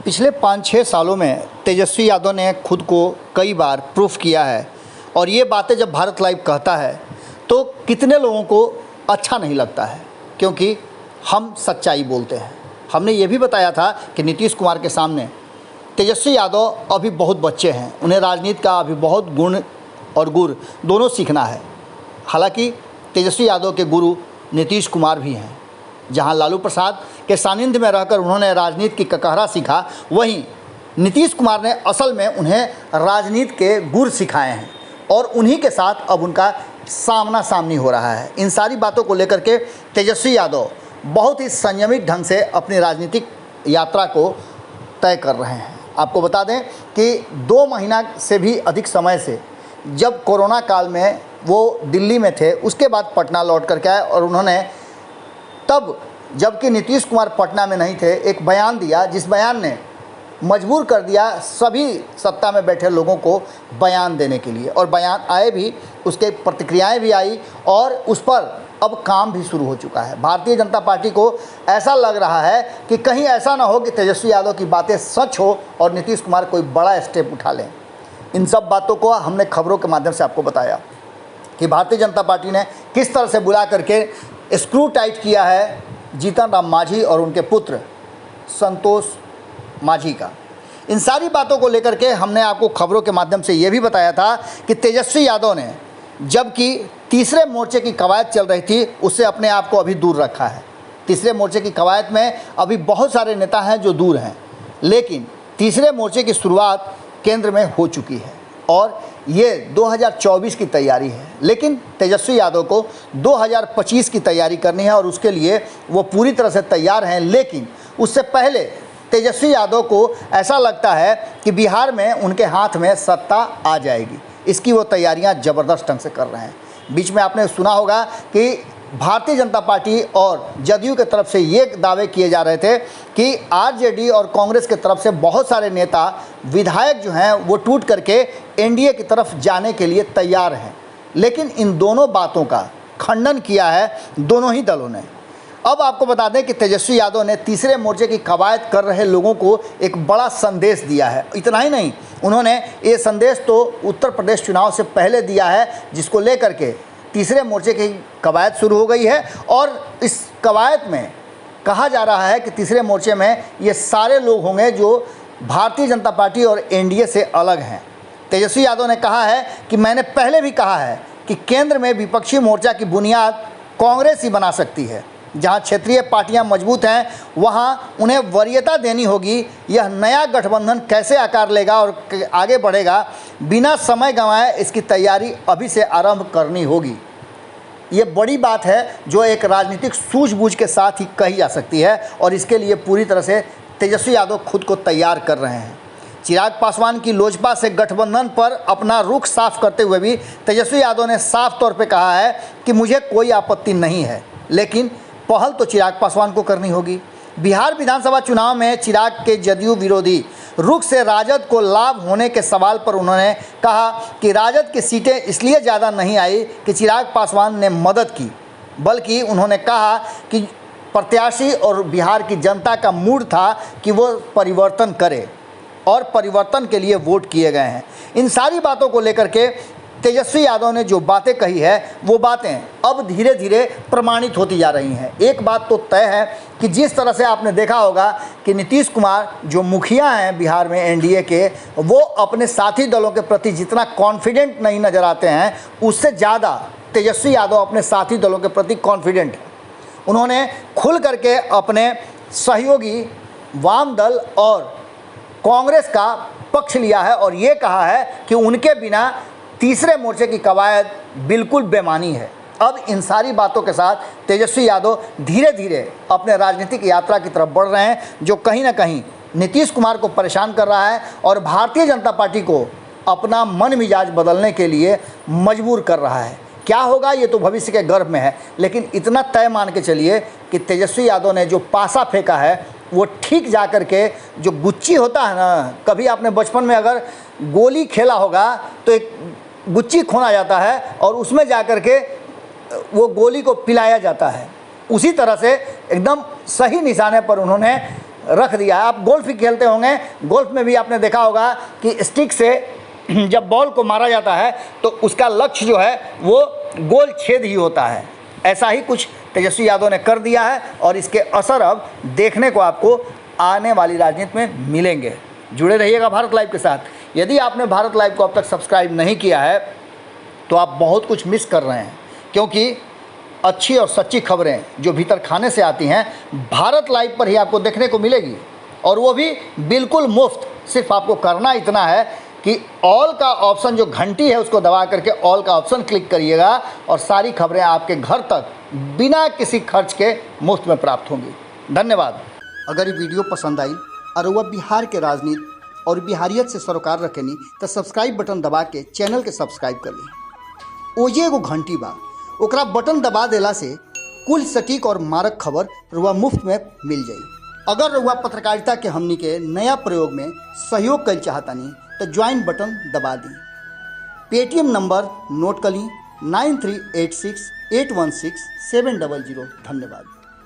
पिछले 5-6 सालों में तेजस्वी यादव ने खुद को कई बार प्रूफ किया है और ये बातें जब भारत लाइव कहता है तो कितने लोगों को अच्छा नहीं लगता है, क्योंकि हम सच्चाई बोलते हैं। हमने ये भी बताया था कि नीतीश कुमार के सामने तेजस्वी यादव अभी बहुत बच्चे हैं, उन्हें राजनीति का अभी बहुत गुण और गुर दोनों सीखना है। हालांकि तेजस्वी यादव के गुरु नीतीश कुमार भी हैं। जहां लालू प्रसाद के सानिध्य में रहकर उन्होंने राजनीति की ककहरा सीखा, वहीं नीतीश कुमार ने असल में उन्हें राजनीति के गुर सिखाए हैं और उन्हीं के साथ अब उनका सामना सामनी हो रहा है। इन सारी बातों को लेकर के तेजस्वी यादव बहुत ही संयमित ढंग से अपनी राजनीतिक यात्रा को तय कर रहे हैं। आपको बता दें कि 2 महीना से भी अधिक समय से जब कोरोना काल में वो दिल्ली में थे, उसके बाद पटना लौट करके आए और उन्होंने तब, जबकि नीतीश कुमार पटना में नहीं थे, एक बयान दिया जिस बयान ने मजबूर कर दिया सभी सत्ता में बैठे लोगों को बयान देने के लिए। और बयान आए भी, उसके प्रतिक्रियाएं भी आई और उस पर अब काम भी शुरू हो चुका है। भारतीय जनता पार्टी को ऐसा लग रहा है कि कहीं ऐसा ना हो कि तेजस्वी यादव की बातें सच हो और नीतीश कुमार कोई बड़ा स्टेप उठा लें। इन सब बातों को हमने खबरों के माध्यम से आपको बताया कि भारतीय जनता पार्टी ने किस तरह से बुला करके स्क्रू टाइट किया है जीतन राम मांझी और उनके पुत्र संतोष मांझी का। इन सारी बातों को लेकर के हमने आपको खबरों के माध्यम से ये भी बताया था कि तेजस्वी यादव ने, जबकि तीसरे मोर्चे की कवायद चल रही थी, उससे अपने आप को अभी दूर रखा है। तीसरे मोर्चे की कवायद में अभी बहुत सारे नेता हैं जो दूर हैं, लेकिन तीसरे मोर्चे की शुरुआत केंद्र में हो चुकी है और ये 2024 की तैयारी है। लेकिन तेजस्वी यादव को 2025 की तैयारी करनी है और उसके लिए वो पूरी तरह से तैयार हैं। लेकिन उससे पहले तेजस्वी यादव को ऐसा लगता है कि बिहार में उनके हाथ में सत्ता आ जाएगी, इसकी वो तैयारियां ज़बरदस्त ढंग से कर रहे हैं। बीच में आपने सुना होगा कि भारतीय जनता पार्टी और जदयू की तरफ से ये दावे किए जा रहे थे कि आरजेडी और कांग्रेस की तरफ से बहुत सारे नेता, विधायक जो हैं वो टूट करके एनडीए की तरफ जाने के लिए तैयार हैं। लेकिन इन दोनों बातों का खंडन किया है दोनों ही दलों ने। अब आपको बता दें कि तेजस्वी यादव ने तीसरे मोर्चे की कवायद कर रहे लोगों को एक बड़ा संदेश दिया है। इतना ही नहीं, उन्होंने ये संदेश तो उत्तर प्रदेश चुनाव से पहले दिया है, जिसको लेकर के तीसरे मोर्चे की कवायद शुरू हो गई है। और इस कवायद में कहा जा रहा है कि तीसरे मोर्चे में ये सारे लोग होंगे जो भारतीय जनता पार्टी और एनडीए से अलग हैं। तेजस्वी यादव ने कहा है कि मैंने पहले भी कहा है कि केंद्र में विपक्षी मोर्चा की बुनियाद कांग्रेस ही बना सकती है। जहां क्षेत्रीय पार्टियां मजबूत हैं वहां उन्हें वरीयता देनी होगी। यह नया गठबंधन कैसे आकार लेगा और आगे बढ़ेगा, बिना समय गंवाए इसकी तैयारी अभी से आरंभ करनी होगी। ये बड़ी बात है जो एक राजनीतिक सूझबूझ के साथ ही कही जा सकती है और इसके लिए पूरी तरह से तेजस्वी यादव खुद को तैयार कर रहे हैं। चिराग पासवान की लोजपा से गठबंधन पर अपना रुख साफ करते हुए भी तेजस्वी यादव ने साफ तौर पर कहा है कि मुझे कोई आपत्ति नहीं है, लेकिन पहल तो चिराग पासवान को करनी होगी। बिहार विधानसभा चुनाव में चिराग के जदयू विरोधी रुख से राजद को लाभ होने के सवाल पर उन्होंने कहा कि राजद की सीटें इसलिए ज़्यादा नहीं आई कि चिराग पासवान ने मदद की, बल्कि उन्होंने कहा कि प्रत्याशी और बिहार की जनता का मूड था कि वो परिवर्तन करे और परिवर्तन के लिए वोट किए गए हैं। इन सारी बातों को लेकर के तेजस्वी यादव ने जो बातें कही है वो बातें अब धीरे धीरे प्रमाणित होती जा रही हैं। एक बात तो तय है कि जिस तरह से आपने देखा होगा कि नीतीश कुमार जो मुखिया हैं बिहार में एनडीए के, वो अपने साथी दलों के प्रति जितना कॉन्फिडेंट नहीं नज़र आते हैं, उससे ज़्यादा तेजस्वी यादव अपने साथी दलों के प्रति कॉन्फिडेंट हैं। उन्होंने खुल करके अपने सहयोगी वाम दल और कांग्रेस का पक्ष लिया है और ये कहा है कि उनके बिना तीसरे मोर्चे की कवायद बिल्कुल बेमानी है। अब इन सारी बातों के साथ तेजस्वी यादव धीरे धीरे अपने राजनीतिक यात्रा की तरफ बढ़ रहे हैं, जो कहीं ना कहीं नीतीश कुमार को परेशान कर रहा है और भारतीय जनता पार्टी को अपना मन मिजाज बदलने के लिए मजबूर कर रहा है। क्या होगा ये तो भविष्य के गर्भ में है, लेकिन इतना तय मान के चलिए कि तेजस्वी यादव ने जो पासा फेंका है वो ठीक जा कर के, जो गुच्ची होता है ना, कभी आपने बचपन में अगर गोली खेला होगा तो एक गुच्ची खोना जाता है और उसमें जा कर के वो गोली को पिलाया जाता है। उसी तरह से एकदम सही निशाने पर उन्होंने रख दिया है। आप गोल्फ ही खेलते होंगे, गोल्फ में भी आपने देखा होगा कि स्टिक से जब बॉल को मारा जाता है तो उसका लक्ष्य जो है वो गोल छेद ही होता है। ऐसा ही कुछ तेजस्वी यादव ने कर दिया है और इसके असर अब देखने को आपको आने वाली राजनीति में मिलेंगे। जुड़े रहिएगा भारत लाइव के साथ। यदि आपने भारत लाइव को अब तक सब्सक्राइब नहीं किया है तो आप बहुत कुछ मिस कर रहे हैं, क्योंकि अच्छी और सच्ची खबरें जो भीतर खाने से आती हैं भारत लाइव पर ही आपको देखने को मिलेगी, और वो भी बिल्कुल मुफ्त। सिर्फ आपको करना इतना है कि ऑल का ऑप्शन जो घंटी है उसको दबा करके ऑल का ऑप्शन क्लिक करिएगा और सारी खबरें आपके घर तक बिना किसी खर्च के मुफ्त में प्राप्त होंगी। धन्यवाद। अगर ये वीडियो पसंद आई और वह बिहार के राजनीति और बिहारियत से सरोकार रखेनी तो सब्सक्राइब बटन दबा के चैनल के सब्सक्राइब कर ली। ओजे एगो घंटी बा, ओकरा बटन दबा देला से कुल सटीक और मारक खबर रुआ मुफ्त में मिल जाई। अगर रुआ पत्रकारिता के हमनी के नया प्रयोग में सहयोग कर चाहतानी तो ज्वाइन बटन दबा दी। पेटीएम नंबर नोट कर ली 9386816700। धन्यवाद।